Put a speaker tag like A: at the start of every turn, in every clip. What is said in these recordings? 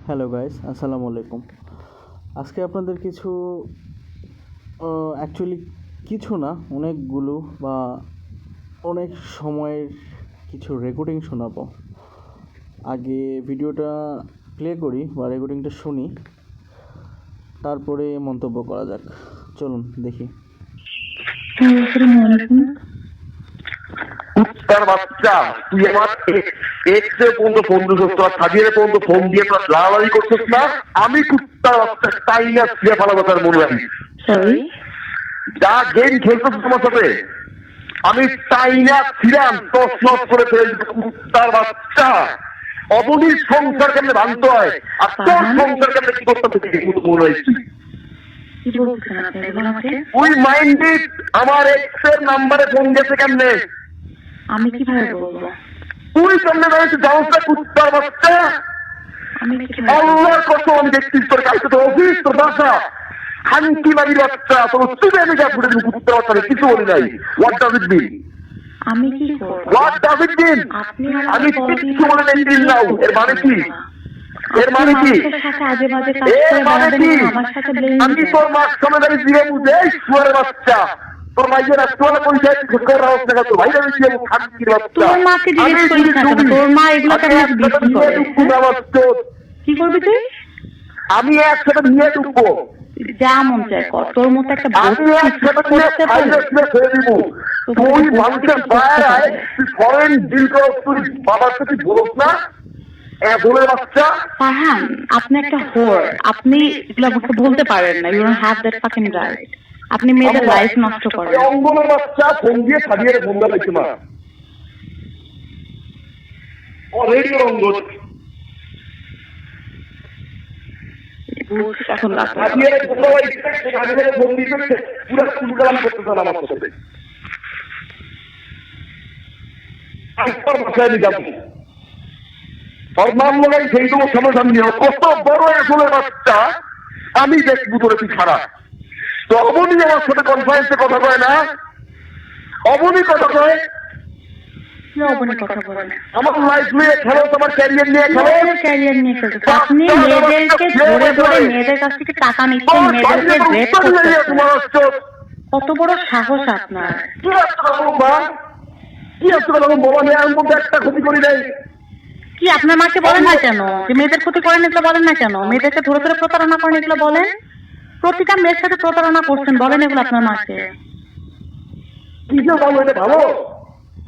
A: Hello guys, আসসালামু আলাইকুম। আজকে আপনাদের কিছু অ্যাকচুয়ালি কিছু না, অনেকগুলো বা অনেক সময়ের কিছু রেকর্ডিং শোনাবো। আগে ভিডিওটা প্লে করি বা রেকর্ডিংটা শুনি, তারপরে মন্তব্য করা যাক। চলুন দেখি।
B: কুত্তার বাচ্চা, তুই আমার এক্সে পর্যন্ত ফোন দিচ্ছিস, তোর সাজিয়ে পর্যন্ত ফোন দিয়ে তোর লালালি করছিস না। আমি কুত্তার বাচ্চা তাই না ছিঁড়ে ফেলাবো তার মনে রাখি। যা গেম খেলছিস তোমার সাথে আমি তাই না ছিলাম টস নস করে ফেলছি। কুত্তার বাচ্চা, অবনীর সংসার কেমনে ভাঙতে হয় আর তোর সংসার কেমনে কি করতে মনে হয়েছি। ওই মাইন্ডেড আমার এক্সের নাম্বারে ফোন গেছে কেমনে?
C: আমি কিভাবে বলবো?
B: তুই কেমনে জানিস জাউসটা কুত্তার বাচ্চা? আল্লাহর কসম দেখছিস তোর কাছে তো অফিস তোর বাসা খানকি বাড়ির বাচ্চা, তোর তুই আমি যা ফুটে কুত্তার বাচ্চা কিছু বলি নাই। হোয়াট ডাজ ইট মিন?
C: আমি কি করব?
B: হোয়াট ডাজ ইট মিন? আমি কিছু বলে নাই দিন নাও। এর মানে কি? এর মানে কি? এর মানে কি? আমি তোর মার সামনে দাঁড়িয়ে দিয়ে বুঝে শুয়ারের বাচ্চা তোর মাইয়ের রাষ্ট্রওয়ালা পরিচয় ঘর রাখছ না তোর ভাই আমি দিয়ে খানকির বাচ্চা।
C: তোর মাকে জিজ্ঞেস করিস না কেন? তোর মা এগুলো কেন বিক্রি করে? কি করবি তুই?
B: আমি একসাথে নিয়ে ঢুকবো,
C: যা মন চায় কর। তোর মতো একটা
B: আমি একসাথে নিয়ে ছেড়ে দিব। তুই মানুষের বাইরে ফরেন ডিল কর, তুই বাবার সাথে বলস না বলে বাচ্চা।
C: ফারহান, আপনি একটা হোর। আপনি এগুলো আমাকে বলতে পারেন না। You don't have that fucking right. আপনি মেয়েদের লাইফ নষ্ট করেন।
B: অঙ্গনের বাচ্চা ফোন দিয়ে সাজিয়ে ফোন দেওয়া না অলরেডি অঙ্গন
C: এখন
B: কত বড় আসলে বাচ্চা আমি দেখবো তোর তুই খারাপ। তো অবনী আমার সাথে কনফারেন্সে কথা কয় না, অবনী কথা কয় আমার লাইফ নিয়ে খেলো, তোমার ক্যারিয়ার নিয়ে খেলো।
C: ক্যারিয়ার নিয়ে খেলতে আপনি মেয়েদেরকে ধরে ধরে মেয়েদের কাছ থেকে টাকা নিচ্ছেন, মেয়েদেরকে রেপ করতেছেন। কত বড় সাহস আপনার!
B: কি বাবা নিয়ে আমি মধ্যে একটা ক্ষতি করি নাই।
C: কি আপনার মাকে বলেন না কেন যে মেয়েদের ক্ষতি করেন? এগুলো বলেন না কেন? মেয়েদেরকে ধরে ধরে প্রতারণা করেন, এগুলো বলেন। প্রতিটা মেয়ের সাথে প্রতারণা করছেন, বলেন এগুলো আপনার মাকে।
B: কি যে বলো এটা ভালো?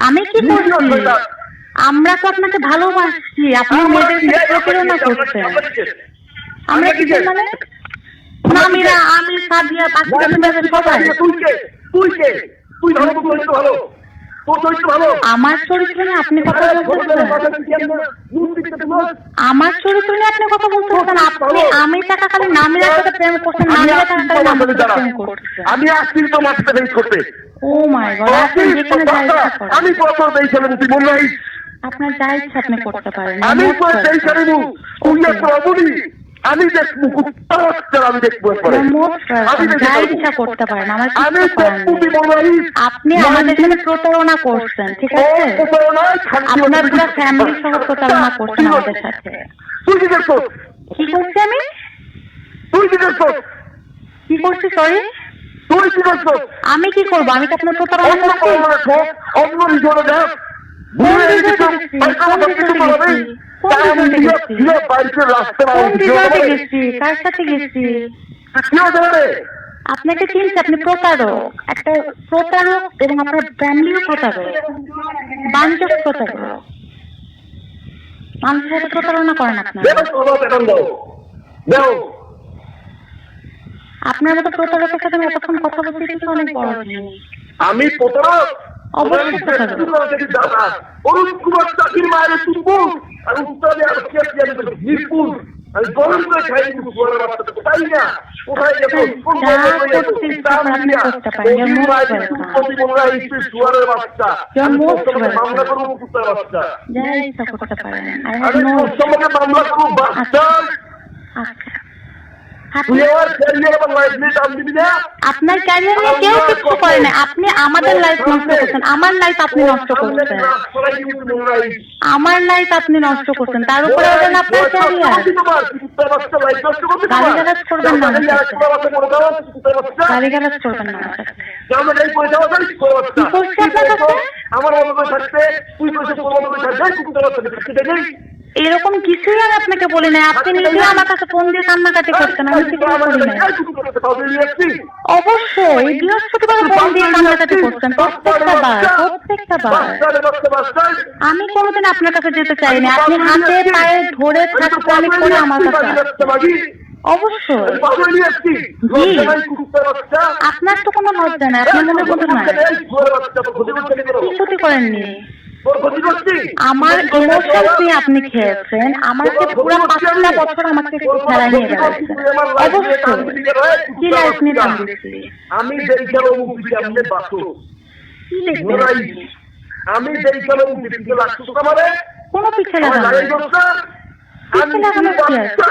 C: আমি কি করছি? আমরা তো আপনাকে ভালোবাসছি, আপনি মেয়েদের সাথে প্রতারণা করছেন। আমরা কি মানে নামিরা, আমি সাদিয়া, পাখিরা সবাই।
B: তুই ভালো, ভালো
C: আমার চরিত্র নিয়ে আপনি কথা বলতেছেন? আমার চরিত্র নিয়ে আপনি কথা বলতেছেন? আপনি আমি থাকাকালে নামিরার সাথে প্রেম করছেন, নামিরা থাকাকালে আমার সাথে প্রেম করছেন।
B: আমি আসছি তোমার সাথে প্রেম করতে।
C: ও মাই গড! আপনি যেখানে যা ইচ্ছা করেন।
B: আমি কত দেইছিলাম তুই মনে নাই?
C: আপনার যা ইচ্ছা আপনি করতে পারেন।
B: আমি কত দেইছিলাম তুই এত অবনী আমি দেখবো কুত্তার বাচ্চা, আমি দেখবো
C: আমি যা ইচ্ছা করতে পারেন। আমার
B: আমি
C: আপনি আমাদের সাথে প্রতারণা করছেন, ঠিক আছে? আপনার পুরো ফ্যামিলি সহ প্রতারণা করছেন আমাদের সাথে।
B: তুই কি করছো?
C: কি করছি আমি?
B: তুই কি করছো?
C: কি করছি? সরি,
B: তুই কি করছো?
C: আমি কি করবো? আমি তো আপনার প্রতারণা করছি।
B: অন্য রিজনে দেখ
C: কার সাথে গেছি? আপনাকে চিনছি, আপনি প্রতারক, একটা প্রতারক, এবং আপনার ফ্যামিলিও প্রতারক, বাঞ্চক প্রতারক। মানুষের সাথে প্রতারণা করেন আপনারা। আপনার মতো প্রতারকের সাথে এতক্ষণ কথা বলতে কিন্তু অনেক বড় জিনিস।
B: আমি প্রতারক?
C: অবশ্যই প্রতারক।
B: অরুণ কুমার চাকরির মায়ের তুলবুল আমি উত্তরে নির্পুল আমি গরম করে খাই তাই না? কোথায় গেছো? শুয়ারের বাচ্চা মামলা করবো কুত্তার বাচ্চা।
C: করতে পারেন।
B: আমি মামলা করবো বাচ্চা। তুই আমার ক্যারিয়ার আমার লাইফ নিয়ে দাম দিবি না?
C: আপনার ক্যারিয়ার নিয়ে কেউ কিছু করে না, আপনি আমাদের লাইফ নষ্ট করছেন, আমার লাইফ আপনি নষ্ট করছেন, আমার লাইফ আপনি নষ্ট করছেন, তার উপরে ওটা আপনার ক্যারিয়ার। গালিগালাজ করবেন না আমার সাথে, গালিগালাজ করবেন না আমার সাথে। কি করছি আপনার কাছে?
B: আমার অনুভব থাকতে তুই থাকতে
C: এরকম কিছুই আমি আপনাকে বলি নাই, আপনি নিজে আমার কাছে ফোন দিয়ে কান্নাকাটি করছেন, আমি কিছু করি নাই। অবশ্যই বৃহস্পতিবার ফোন দিয়ে কান্নাকাটি করছেন, প্রত্যেকটা বার। আমি কোনোদিন আপনার কাছে যেতে চাইনি, আপনি হাতে পায়ে ধরে থাকতে আমি করে আমার কাছে আসছেন। অবশ্যই জি, আপনার তো কোনো লজ্জা নাই, আপনার মনে বোধ নাই, কি ক্ষতি করেননি। আমার ইমোশন দিয়ে আপনি খেয়েছেন, আমাকে পুরো 5টা বছর আমাকে খেলায় নিয়ে বেড়াচ্ছেন। অবশ্যই কি লাইফ নিয়ে দাম দিচ্ছি
B: আমি দেখলাম মুক্তি আপনি বাসো
C: কি দেখবেন আপনি?
B: আমি দেখলাম মুক্তি লাগছো তোমারে
C: কোনো পিছে লাগানো নাই। পিছে লাগানো কি আছে?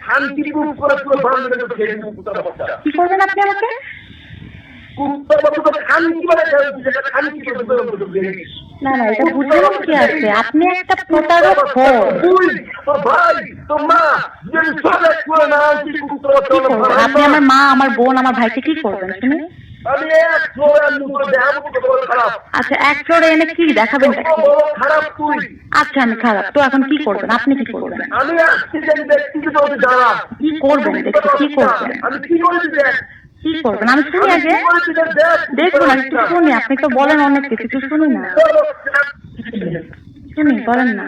B: শান্তিপুর করে পুরো বাংলা খেয়ে কুত্তার বাচ্চা
C: কি করবেন আপনি আমাকে?
B: কুত্তার বাচ্চা শান্তি মানে শান্তি করে
C: না না, এটা বুঝলাম কি আছে, আপনি একটা প্রতারক হন।
B: তুই তোর ভাই তোর মা যদি সবাই করে না তুই কুত্তার
C: কি করবেন আপনি? আমার মা, আমার বোন, আমার ভাইকে কি করবেন শুনি?
B: আমি এক ফ্লোরে মুখে দেখাবো কত খারাপ।
C: আচ্ছা, এক ফ্লোরে এনে কি দেখাবেন?
B: খারাপ তুই।
C: আচ্ছা আমি খারাপ, তো এখন কি করবেন? আপনি কি করবেন?
B: আমি অ্যাক্সিডেন্ট দেখছি তো জানা
C: কি করবেন? দেখি কি করবেন,
B: আমি কি করেছি দেখ
C: কি করবেন আমি শুনি আগে। দেখুন একটু শুনি, আপনি তো বলেন অনেক কিছু, একটু শুনি না, শুনি বলেন না।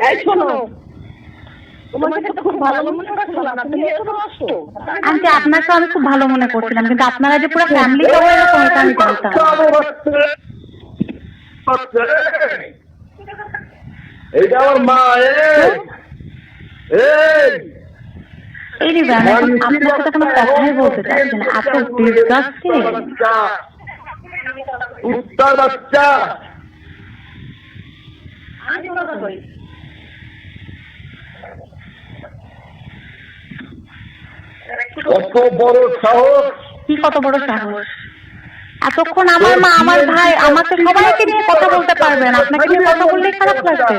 D: এই শোনো, তোমাকে তো খুব ভালো মনে করছিলাম না, তুমি এত নষ্ট।
C: আন্টি আপনাকে আমি খুব ভালো মনে করছিলাম, কিন্তু আপনারা যে পুরো ফ্যামিলি সবাই এরকম এটা আমি জানতাম।
B: এইটা আমার মা।
C: এই রে ভাই, আমি আপনার সাথে কোনো কথাই বলতে চাচ্ছি না, এত ডিসগাস্টিং।
B: উত্তর বাচ্চা কত বড় সাহস!
C: কি কত বড় সাহস! এতক্ষণ আমার মা, আমার ভাই, আমাকে সবাইকে নিয়ে কথা বলতে পারবেন, আপনাকে নিয়ে কথা বললেই খারাপ লাগবে।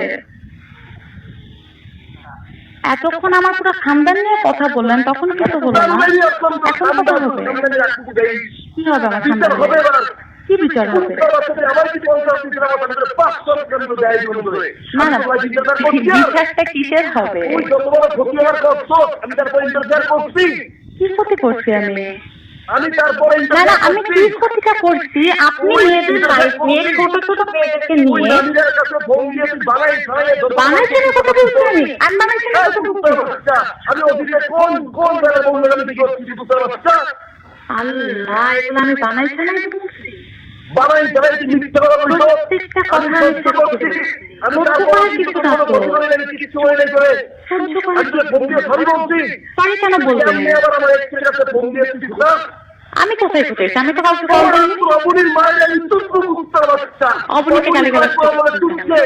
C: এতক্ষণ আমার পুরো খানদান নিয়ে কথা বললেন, তখন কিছু বলবো না, এখন কথা হবে। কি হবে আমার খানদান নিয়ে? কি বিচার হবে? না না, বিচারটা কিসের হবে? কি ক্ষতি করছি আমি? না না, আমি কি ক্ষতিটা করছি? আপনি মেয়েদের লাইফ নিয়ে, ছোট ছোট মেয়েদেরকে নিয়ে বানাইছেন কথা বলছি আমি, আর বানাইছেন কথা বলছি। আল্লাহ, এগুলো আমি বানাইছি না বলছি। প্রত্যেকটা কথা আমি সহ্য করার কিছু না তো, সহ্য করার সরি কেন বলবেন? আমি কোথায় কোথায়? আমি তো কাউকে কল করিনি। অবনীকে গালিগালাজ করছে।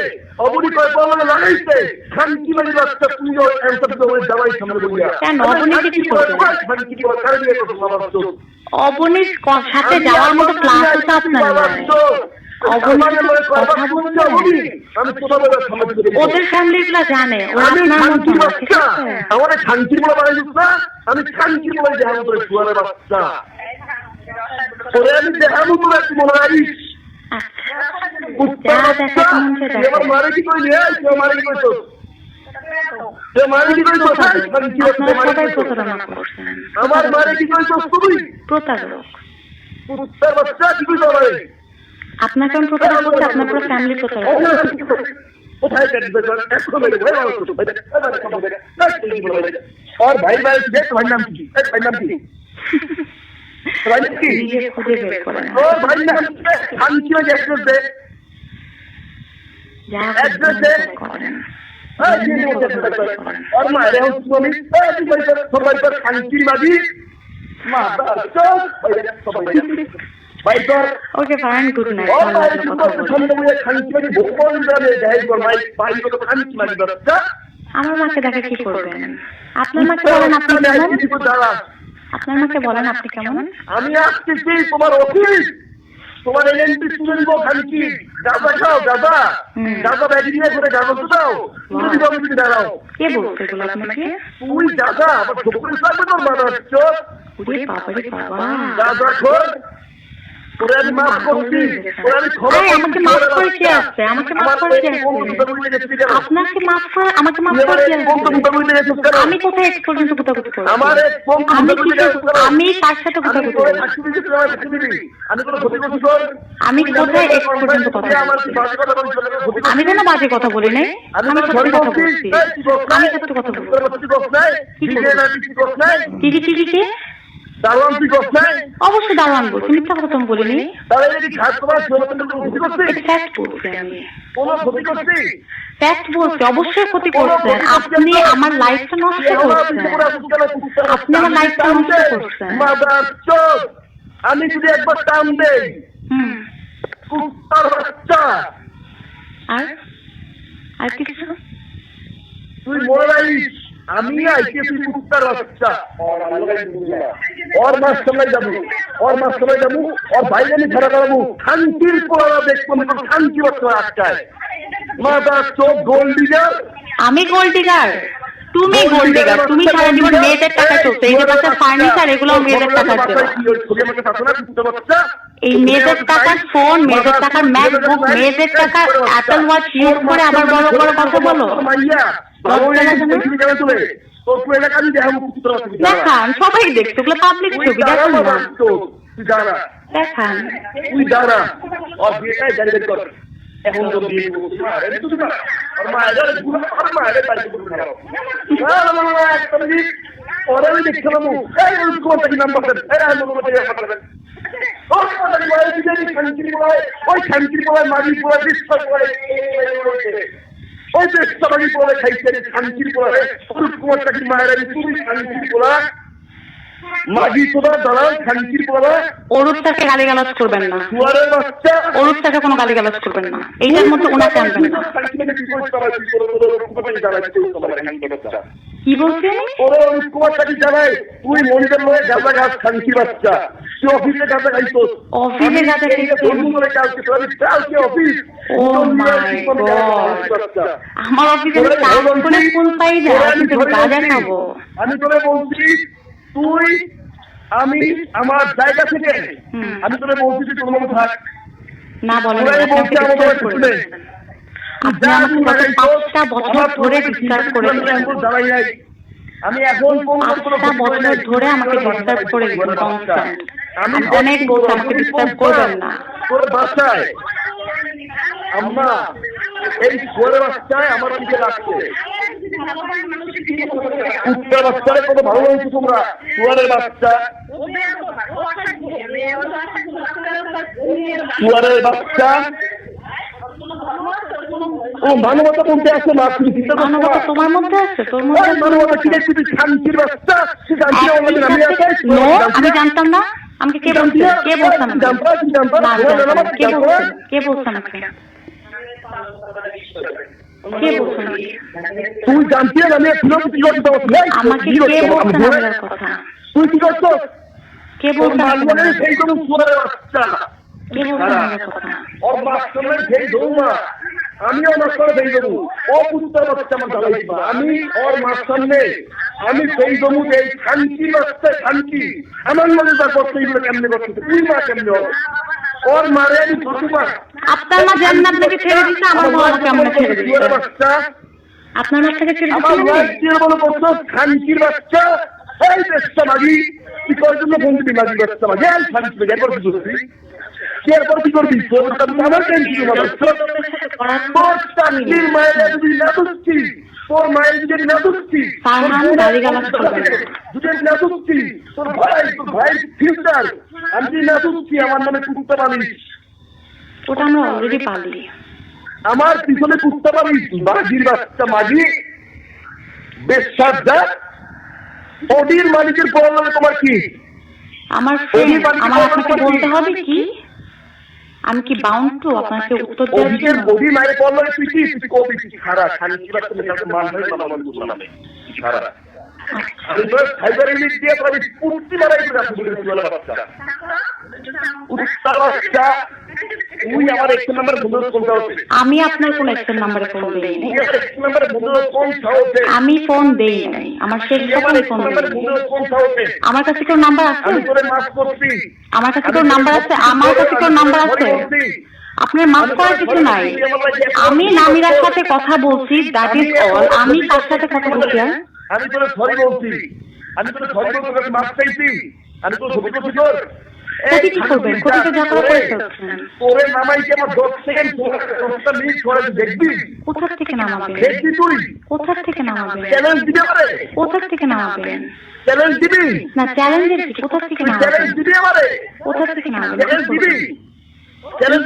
C: কেন? অবনীকে কি করবে? অবনীর সাথে যাওয়ার মতো ক্লাস হতো আপনার নয়। অবনীর কথা বলছে, ওদের ফ্যামিলি গুলা জানে, ওরা আপনার মতো না, ঠিক আছে?
B: আমাদের শান্তি বলে বানাই দিত না, আমি শান্তি বলে দেখাবো তোর শুয়ারের বাচ্চা। তোরে আমি দেখাবো তোর একটু মনে রাখিস।
C: যা দেখা মন সে দেখা।
B: আমার মারে কি কইলি? তুই মারে কি কইছ? তুই মারে কি কইছ?
C: আপনারা সবাই প্রতারণা করছেন।
B: আমার মারে কি কইছ তুই?
C: প্রতারক।
B: কুত্তার বাচ্চা কি কইছ আমারে?
C: আপনার কেমন প্রতারক করছে? আপনার পুরো ফ্যামিলি প্রতারক।
B: কোথায় কাটবে? একশো মেরে ভাই আমার ছোট ভাই। আর ভাই ভাই দেখ ভাই নাম কি? ভাই নাম কি? ভাই নাম কি?
C: নিজে খুঁজে বের করেন।
B: ও ভাই নাম কি? শান্তি হয়ে অ্যাড্রেস দে।
C: যা
B: অ্যাড্রেস দে।
C: করেন।
B: और मारे हो तुम सबाई पर शांति मादी বাইক কর।
C: Okay fine, good night.
B: ওর
C: ভালো
B: বাইরে
C: লাগলো
B: কিন্তু
C: কথা বলে।
B: সামনে বলে খানকি মারি ভোকন যাবে যাই কর বাইক বাইক কত খানকি মারি বাচ্চা।
C: আমার মাকে দেখে কি করবেন? আপনার মাকে বলেন আপনি কেমন? আপনার মাকে বলেন আপনি কেমন?
B: আমি আসতেছি তোমার অফিস, তোমার এলএনপি তুলে দিব খানকি। গাঁজা খাও গাঁজা, গাঁজা ব্যাগি দিয়ে করে গাঁজা তো দাও, তুলে দিব আমি তুমি দাঁড়াও।
C: কে বলছে এগুলো আপনাকে?
B: তুই গাঁজা আমার ছোকরি থাকবে তোর মাথার চোখ।
C: ওরে বাবারে বাবা।
B: গাঁজা খোর, তোরে আমি মাফ করছি, তোরে আমি ক্ষমা
C: এই, আমাকে
B: করছি।
C: মাফ করে কে আসছে? আমাকে মাফ করে কে আসছে? আপনাকে মাফ করে আমাকে মাফ করে কে আসছে? আমি কোথায় এক্স পর্যন্ত কোথাকুতি করছি?
B: আমার এক বন্ধু
C: আমি আমি কার সাথে কোথাকুতি করছি?
B: আমি কোনো ক্ষতি করছি তোর?
C: আমি কোথায় এক্স পর্যন্ত কথা বলছি? আমি কোনো বাজে কথা বলি নাই। আমি সত্যি কথা বলছি। আমি সত্যি কথা বলছি। টিভি টিভি কে?
B: দারোয়ান তুই করছ নাই?
C: অবশ্যই দারোয়ান বলছি, মিথ্যা কথা তো আমি বলিনি।
B: তাহলে যদি খাস তোমার ক্ষতি করছি?
C: ফ্যাক্ট বলছি আমি।
B: কোনো ক্ষতি করছি?
C: ফ্যাক্ট বলছি, অবশ্যই ক্ষতি করছেন আপনি। আমার লাইফটা নষ্ট করছেন আপনি। আমার লাইফটা নষ্ট করছেন।
B: আমি যদি একবার টান দেই
C: হুম।
B: কুত্তার বাচ্চা,
C: আর আর কিছু?
B: তুই মনে রাখিস আমি আইতেছি কুত্তার বাচ্চা। ওর মাস সময় যাবো, ওর মাস সময় যাবো, ওর বাইরে আমি ছাড়া করাবো। শান্তির পড়া দেখবো না, শান্তি বাচ্চা আটকায় মাদার চোখ গোল দিগার।
C: আমি গোল্ড ডিগার? তুমি গোল্ড ডিগার? তুমি সারা জীবন মেয়েদের টাকা চলছে। এই যে বাচ্চা ফার্নিচার, এগুলো মেয়েদের টাকা দেওয়া। এই মেয়েদের টাকার ফোন, মেয়েদের টাকার ম্যাকবুক, মেয়েদের টাকার অ্যাপল ওয়াচ ইউজ করে আবার বড় বড় কথা বলো। দেখান, সবাই দেখছে, ওগুলো পাবলিক ছবি। দেখান না, দেখান।
B: তুই দাঁড়া, ওর বিয়েটাই গাড়ি বের কর। এখন তো বিয়ে করছি না, রেডি তুই না? আর মায়ের গুলো আর মায়ের তাই করে খাও। না না না, একটা মিনিট ওরে আমি দেখতে পাবো। এই কোনটা কি নাম্বার দেন? এই আমি বলবো যে নাম্বার দেন। ওই কথা কি বলে দিদি শান্তি বলে, ওই শান্তি বলে মারি বলে বিশ্বাস করে ওই যে সবাই বলে খাইছে শান্তি বলে কোনটা কি মায়ের তুমি শান্তি বলা মাঝি তোরা দাঁড়ান শান্তির বলা।
C: অরূপটাকে গালিগালাজ করবেন না।
B: সুয়ারের বাচ্চা,
C: অরূপটাকে কোনো গালিগালাজ করবেন না। এইটার মধ্যে ওনাকে আনবেন না। কি বলছেন?
B: ওরে কুমারটাকে জানাই তুই মন্দির লয়ে গাঁজা গাছ শান্তি বাচ্চা। তুই অফিসে গাঁজা খাইতো,
C: অফিসে গাঁজা খাইতো?
B: কালকে অফিস।
C: ও মাই গড, আমার অফিসে কাজ করে ফোন পাই না, কিন্তু গাঁজা খাবো?
B: আমি তোরে বলছি তুই আমি আমার জায়গা থেকে আমি তোরে বলছি তুই তোর মতো থাক
C: না। বলেন
B: তোরাই বলছি আমার কথা শুনে।
C: আপনি আমাকে গত 5টা বছর ধরে ডিস্টার্ব করেছেন।
B: আমি এখন
C: 5টা বছর ধরে আমাকে ডিস্টার্ব করে গেছেন কনস্ট্যান্ট। আমি অনেক বলছি আমাকে ডিস্টার্ব করবেন না।
B: তোর বাসায় আম্মা এই ছোড়ে বাচ্চায় আমার দিকে লাগছে। কুত্তার বাচ্চারে কত ভালো হয়েছে তোমরা, চুয়ারের বাচ্চা, চুয়ারের বাচ্চা। ও মানবতা বলতে আছে না, তুমি চিন্তা করছো
C: মানবতা তোমার মধ্যে আছে? তোর মধ্যে
B: মানবতা কি দেখছি তুই শান্তির বাচ্চা?
C: নো, আমি জানতাম না। আমাকে কে বলছে? কে বলছে আমাকে? না, কে বলছে? কে বলছে আমাকে? কে বলছে আমাকে?
B: তুই জানতি না আমি কি করতে
C: আমাকে কে বলছে আমার কথা?
B: তুই কি করছো?
C: কে বলছে আমাকে?
B: সেই কোনো চুয়ারের বাচ্চা
C: কে বলছে আমার কথা?
B: ওর মাস্টারের সেই দৌমা আমিও মাস্টার সেই দেবো। ও কুত্তার বাচ্চা আমার দাঁড়াই আমি ওর মাস্টার নেই, আমি সেই দেবো। এই শান্তি বাচ্চা শান্তি আমার মনে যা করতে এইগুলো কেমনে করতে তুই মা কেমনে হবে? ওর মারে আমি ছোটমা।
C: আপনার মা যেমন আপনাকে ছেড়ে দিচ্ছে, আমার মা আমাকে কেমন ছেড়ে দিচ্ছে?
B: বাচ্চা
C: আপনার মা থেকে ছেড়ে
B: আমার
C: দিচ্ছে?
B: রাজ্যের বলো করছো শান্তির বাচ্চা। এই দেশটা মাগি তুই কয় জন্য ফোন দিবি মাগি বাচ্চা মাগি এই শান্তি এরপর কি করবি? এরপর কি করবি? আমার টেনশন হবে। তোর চাকরির মায়ের যদি না দুচ্ছি, তোর মায়ের যদি না দুচ্ছি, যদি না দুচ্ছি, তোর ভাই ফিউচার আমি যদি না দুচ্ছি আমার নামে কুত্তা পালিস।
C: ওটা আমরা অলরেডি পালি।
B: আমার পিছনে কুত্তা পালিস মাগির বাচ্চা মাগি বেশ সাজা। ওডির মালিকের প্রবলেম তোমার কি?
C: আমার ফ্রেন্ড, আমার আপনাকে বলতে হবে কি? আমি কি বাউন্ড টু আপনাকে উত্তর দেওয়ার
B: অভিকের
C: জন্য?
B: বডি মায়ের পড়লো তুই কি কবি খারাপ খালি কি বাচ্চা মেয়েকে মান হয় না মান বুঝলামে খারাপ আমি তো ফাইবার ইউনিট দিয়ে পরে পুষ্টি মারাই দিলাম বলে বাচ্চা উত্তর বাচ্চা তুই আমার এক নাম্বার বন্ধু কোন হচ্ছে
C: আমি আপনার কোন এক্সেল নাম্বারে ফোন দেই নাই।
B: তুই আমার এক নাম্বার বন্ধু কোন হচ্ছে
C: আমি ফোন দেই নাই, আমার শেষ
B: আমার
C: কখন
B: এক
C: ফোন
B: নাম্বার
C: দেই?
B: বন্ধু কোন হচ্ছে
C: আমার কাছে তোর নাম্বার আছে?
B: আমি তোরে মাফ করছি
C: আমার কাছে তোর নাম্বার আছে? আমার কাছে তোর নাম্বার আছে? আপনার মাফ করার কিছু নাই। আমি নামিরার সাথে কথা বলছি, দ্যাট ইজ অল। আমি কার সাথে কথা বলছি? আর
B: আমি তোরে সরি বলছি, আমি তোরে সরি বলছি, তোকে মাফ চাইছি, আমি তোর ছবি করছি তোর
C: ক্ষতি কি করবেন? ক্ষতি তো যা করা করে ফেলছেন।
B: তোরে নামাইকে আমার 10 সেকেন্ড 10টা মিনিট পরে দেখবি
C: কোথা থেকে নামাবেন?
B: দেখবি তুই
C: কোথা থেকে নামাবেন?
B: চ্যালেঞ্জ দিতে পারে
C: কোথা থেকে নামাবেন?
B: চ্যালেঞ্জ দিবি
C: না, চ্যালেঞ্জের কি? কোথা থেকে নামাবেন?
B: চ্যালেঞ্জ দিবি আমারে
C: কোথা থেকে নামাবেন?
B: চ্যালেঞ্জ দিবি চ্যালেঞ্জ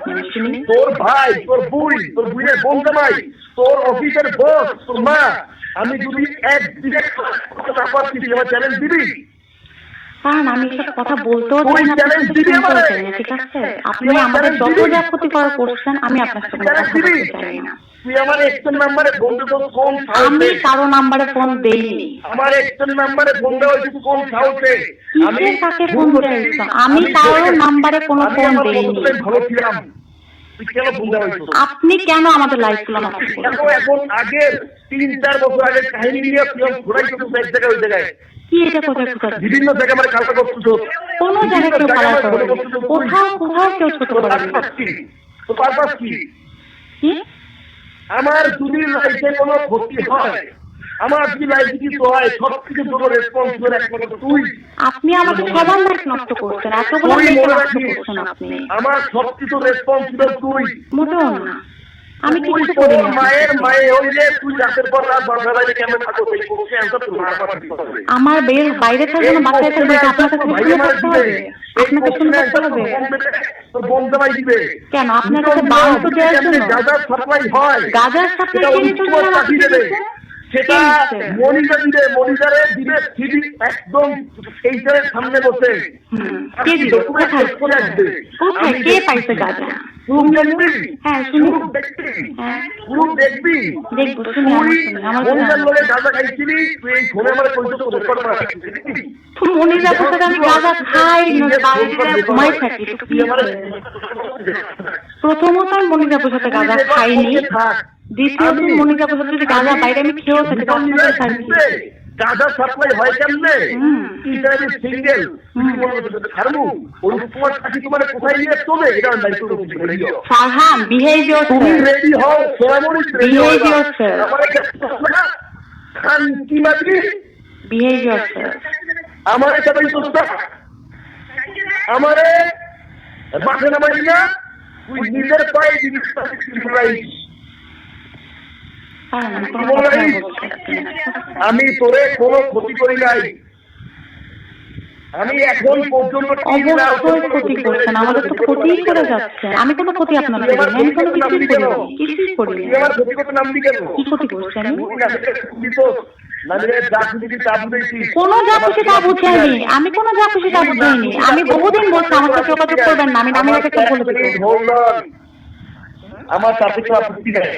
B: দিবি
C: শুনি।
B: তোর ভাই তোর বুইয়ের বোন জামাই তোর অফিসের বস তোর মা আমি যদি এক দিনে কথা পাচ্ছি আমার চ্যালেঞ্জ দিবি
C: কারণ আমি এসব কথা বলতেও
B: তুই
C: চাই না, আপনার
B: চ্যালেঞ্জ
C: সাথে
B: দিবি
C: শুনতেও
B: আমারে?
C: চাই না, ঠিক আছে? আপনি আমাদের যত যা ক্ষতি করার করছেন, আমি আপনার সাথে কোনো
B: চ্যালেঞ্জ
C: কথা
B: দিবি
C: বলতে চাই না।
B: তুই আমার এক্সেল নাম্বারে বন্ধু তোর কোন
C: আমি
B: সাহসে
C: কারো নাম্বারে ফোন দেইনি।
B: আমার এক্সেল নাম্বারে ফোন দেওয়া হয়েছে কোন সাহসে
C: কিসের কাছে ফোন দিয়েছ? আমি কারো নাম্বারে কোনো
B: আমি
C: ফোন
B: আমার
C: দেইনি।
B: বন্ধুদের ভালো ছিলাম তুই কেন ফোন দেওয়া হয়েছে
C: আপনি কেন আমাদের লাইফগুলো নষ্ট করছেন?
B: এখন আগের 3-4 বছর আগের কাহিনী নিয়ে তুই ঘোরাই করছিস এক জায়গায় ওই জায়গায়
C: কি এটা কোথায় কোথায়?
B: বিভিন্ন জায়গায় আমার কালকা করছিস
C: কোনো জায়গায় কেউ পালার করেনি, কোথাও কোথাও কেউ ছোট করেনি।
B: তো পারপাস কি
C: কি?
B: আমার যদি লাইফে কোনো ক্ষতি হয় আমার যদি লাইফে কিছু হয় সবকিছু তোর রেসপন্সিবল একমাত্র তুই
C: আপনি আমাকে সবার লাইফ নষ্ট করছেন, এতগুলো
B: তুই
C: মেয়েকে
B: মনে
C: নষ্ট
B: রাখিস
C: করছেন আপনি।
B: আমার সবকিছু রেসপন্সিবল তুই
C: মোটেও না, আমি
B: তুই
C: কিছু
B: তোর
C: করি না।
B: মায়ের মায়ে হইলে তুই রাতের পর রাত বাসা বাইরে কেমন থাকো সেই কোশ্চেন অ্যান্সার তোর মার মাথা দিতে হবে
C: আমার বাইরে থাকবে না, বাচ্চায় থাকবে, এটা আপনার কাছে শুনে করতে হবে? আপনাকে শুনে করতে হবে?
B: তোর বোন জামাই দিবে
C: কেন আপনার কাছে বাউন্ড তো দেওয়ার জন্য?
B: গাজার সাপ্লাই হয়
C: গাজার সাপ্লাই
B: সেটা
C: কিনে চলে
B: উত্তর
C: গেল
B: পাঠিয়ে দেবে সেটা
C: কে দিচ্ছে?
B: মনিটর দিবে মনিটরে দিবে সিডি একদম এইটার সামনে বসে
C: কে দিল? কোথায়?
B: চলে আসবে
C: কোথায়? কে পাইছে গাজা?
B: গ্রুপ দেখবি
C: হ্যাঁ, শুনি।
B: গ্রুপ দেখবি
C: হ্যাঁ,
B: গ্রুপ দেখবি
C: দেখবো, শুনি, আমার
B: তুই
C: শুনি, আমার
B: মনিটর লগে গাজা খাইছিলি তুই এই ফোনে আমার পরিচয় রেকর্ড করা রাখছিলি
C: মনে যাচ্ছে যে আমি গাজা খাই না, বাইরে ঘুমাই থাকি, তো কি হবে? প্রথমত আমি মনিজাপুর সাথে গাঁজা খাইনি, দ্বিতীয়ত মনিজাপুর সাথে যদি গাঁজা বাইরে আমি খেয়েও থাকি, তো আপনাদের খাইছি।
B: গাঁজা সাপ্লাই হয় কেমনে
C: হুম।
B: ইসরায়েলি সিঙ্গেল খারমু ওই তোমার কাছে তোমার কোথায় নিয়ে চলে এটা আমি দায়িত্ব করছি
C: ফারহান, বিহেভ
B: তুমি
C: ইয়োরসেলফ,
B: রেডি হও সোনামণি
C: Behave yourself.
B: আমারে খান কি মাগি
C: বিহেভ ইয়োরসেলফ।
B: আমারে সবাই তো আমারে বাসে নামাই না তুই নিজের পায়ে জিনিসটা রাইস
C: ফারহান, আমি কোনো কথা বলছি না।
B: আমি তোরে কোনো ক্ষতি করি নাই আমি এখন পর্যন্ত
C: অবশ্যই ক্ষতি করছেন, আমাদের তো ক্ষতিই করে যাচ্ছে। আমি কোনো ক্ষতি আপনার করি না, আমি কোনো কিছুই করি না, কিছুই করি
B: তুই
C: না।
B: আমার ক্ষতি করতে নামবি কেন
C: কি ক্ষতি করছি আমি?
B: তুই না দিত না রে যা খুশি তা বুঝেছি
C: কোনো যা খুশি তা বুঝাইনি, আমি কোনো যা খুশি তা বুঝাইনি। আমি বহুদিন বলছি আমার সাথে যোগাযোগ করবেন না, আমি নামিরাকে তো বলে দেবো।
B: আমার সাথে তো আপত্তি নাই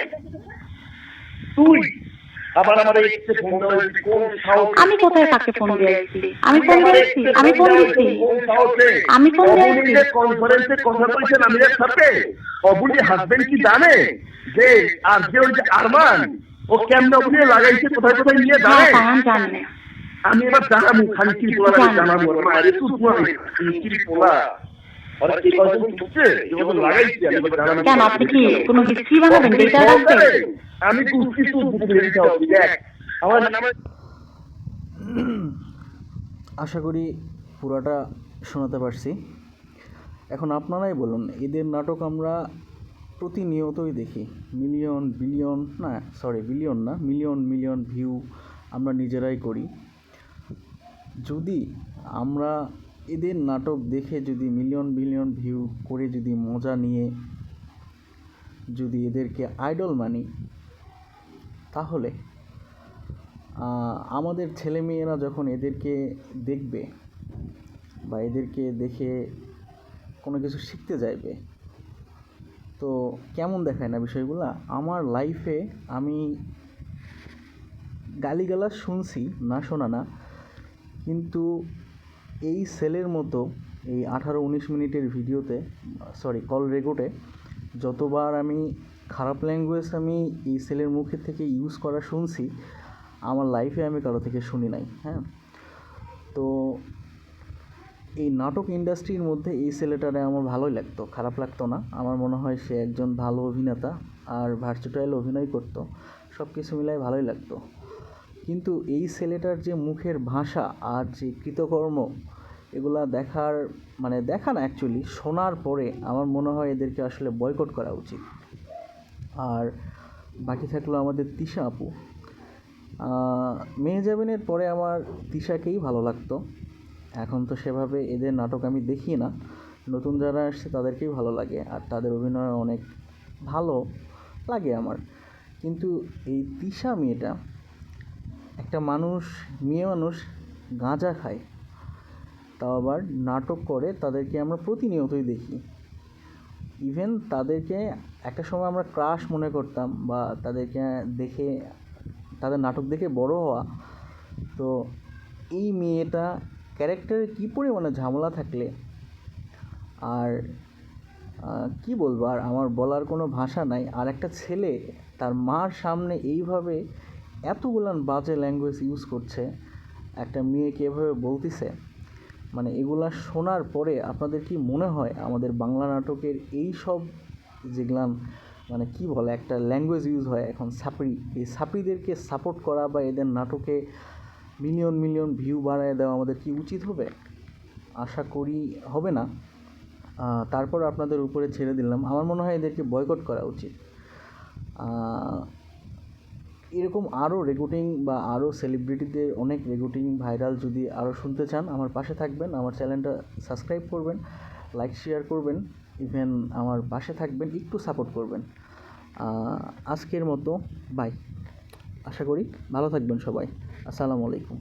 B: তুই আবার আমার এক্সে ফোন দেওয়া কোন সাহস
C: আমি কোথায় কাকে ফোন দিয়েছি? আমি ফোন দিয়েছি, আমি ফোন দিচ্ছি, আমি ফোন দিয়েছি।
B: কনফারেন্সে কথা বলছেন আমিরের সাথে অবুলি হাসবেন্ড কি জানে যে আর যে ওই যে আরমান ও কেমন অবুলি লাগাইছে কোথায় কোথায় নিয়ে
C: না,
B: দাঁড়ায়
C: ফারহান জানে না।
B: আমি এবার জানাবো খানকি পোলা জানাবো আরে তুই খানকি পোলা আরে কি কথা বলছিস এগুলো লাগাইছি আমি জানাবো
C: কেন আপনি কি কোনো হিস্ট্রি বানাবেন, ডেটা রাখবেন?
B: আমি কুস্তি তো বুঝে যাও দেখ আমার নাম
A: আশা করি পুরাটা শোনাতে পারছি। এখন আপনারাই বলুন, এদের নাটক আমরা প্রতিনিয়তই দেখি, মিলিয়ন বিলিয়ন না সরি বিলিয়ন না মিলিয়ন মিলিয়ন ভিউ আমরা নিজেরাই করি। যদি আমরা এদের নাটক দেখে যদি মিলিয়ন বিলিয়ন ভিউ করে যদি মজা নিয়ে যদি এদেরকে আইডল মানি, তাহলে আমাদের ছেলেমেয়েরা যখন এদেরকে দেখবে বা এদেরকে দেখে কোনো কিছু শিখতে চাইবে। তো কেমন দেখায় না বিষয়গুলা। আমার লাইফে আমি গালিগালাজ শুনছি, না শোনা না, কিন্তু এই সেলের মতো এই 18-19 মিনিটের ভিডিওতে, কল রেকর্ডে যতবার আমি খারাপ ল্যাঙ্গুয়েজ আমি এই সেলের মুখে থেকে ইউজ করা শুনছি, আমার লাইফে আমি কারো থেকে শুনি নাই। হ্যাঁ, তো এই নাটক ইন্ডাস্ট্রির মধ্যে এই ছেলেটারে আমার ভালোই লাগতো, খারাপ লাগতো না। আমার মনে হয় সে একজন ভালো অভিনেতা, আর ভার্সেটাইল অভিনয় করতো, সব কিছু মিলাই ভালোই লাগতো। কিন্তু এই ছেলেটার যে মুখের ভাষা আর যে কৃতকর্ম, এগুলা দেখা না, অ্যাকচুয়ালি শোনার পরে আমার মনে হয় এদেরকে আসলে বয়কট করা উচিত। আর বাকি থাকলো আমাদের তিশা আপু। মেহজাবিনের পরে আমার তিশাকেই ভালো লাগতো। এখন তো সেভাবে এদের নাটক আমি দেখি না, নতুন যারা আসছে তাদেরকেই ভালো লাগে, আর তাদের অভিনয় অনেক ভালো লাগে আমার। কিন্তু এই তিশা মেয়েটা, একটা মেয়ে মানুষ গাঁজা খায়, তাও আবার নাটক করে, তাদেরকে আমরা প্রতিনিয়তই দেখি। ইভেন তাদেরকে একটা সময় আমরা ক্রাশ মনে করতাম, বা তাদেরকে দেখে, তাদের নাটক দেখে বড় হওয়া। তো এই মেয়েটা ক্যারেক্টারে কী পরিমাণে ঝামেলা থাকলে, আর কি বলবো, আর আমার বলার কোনো ভাষা নাই। আর একটা ছেলে তার মার সামনে এইভাবে এতগুলান বাজে ল্যাঙ্গুয়েজ ইউজ করছে, একটা মেয়েকে এভাবে বলতেছে, মানে এগুলা শোনার পরে আপনাদের কি মনে হয় আমাদের বাংলা নাটকের এই সব যেগুলান, মানে কি বলে, একটা ল্যাঙ্গুয়েজ ইউজ হয় এখন ছাপড়ি, এই ছাপড়িদেরকে সাপোর্ট করা বা এদের নাটকে মিলিয়ন মিলিয়ন ভিউ বাড়ায় দেওয়া আমাদের কি উচিত হবে? আশা করি হবে না। তারপর আপনাদের উপরে ছেড়ে দিলাম, আমার মনে হয় এদেরকে বয়কট করা উচিত। এরকম আরও রেকর্ডিং বা আরও সেলিব্রিটিদের অনেক রেকর্ডিং ভাইরাল যদি আরও শুনতে চান, আমার পাশে থাকবেন, আমার চ্যানেলটা সাবস্ক্রাইব করবেন, লাইক শেয়ার করবেন, ইভেন আমার পাশে থাকবেন, একটু সাপোর্ট করবেন। আজকের মতো বাই। আশা করি ভালো থাকবেন সবাই। আসসালামু আলাইকুম।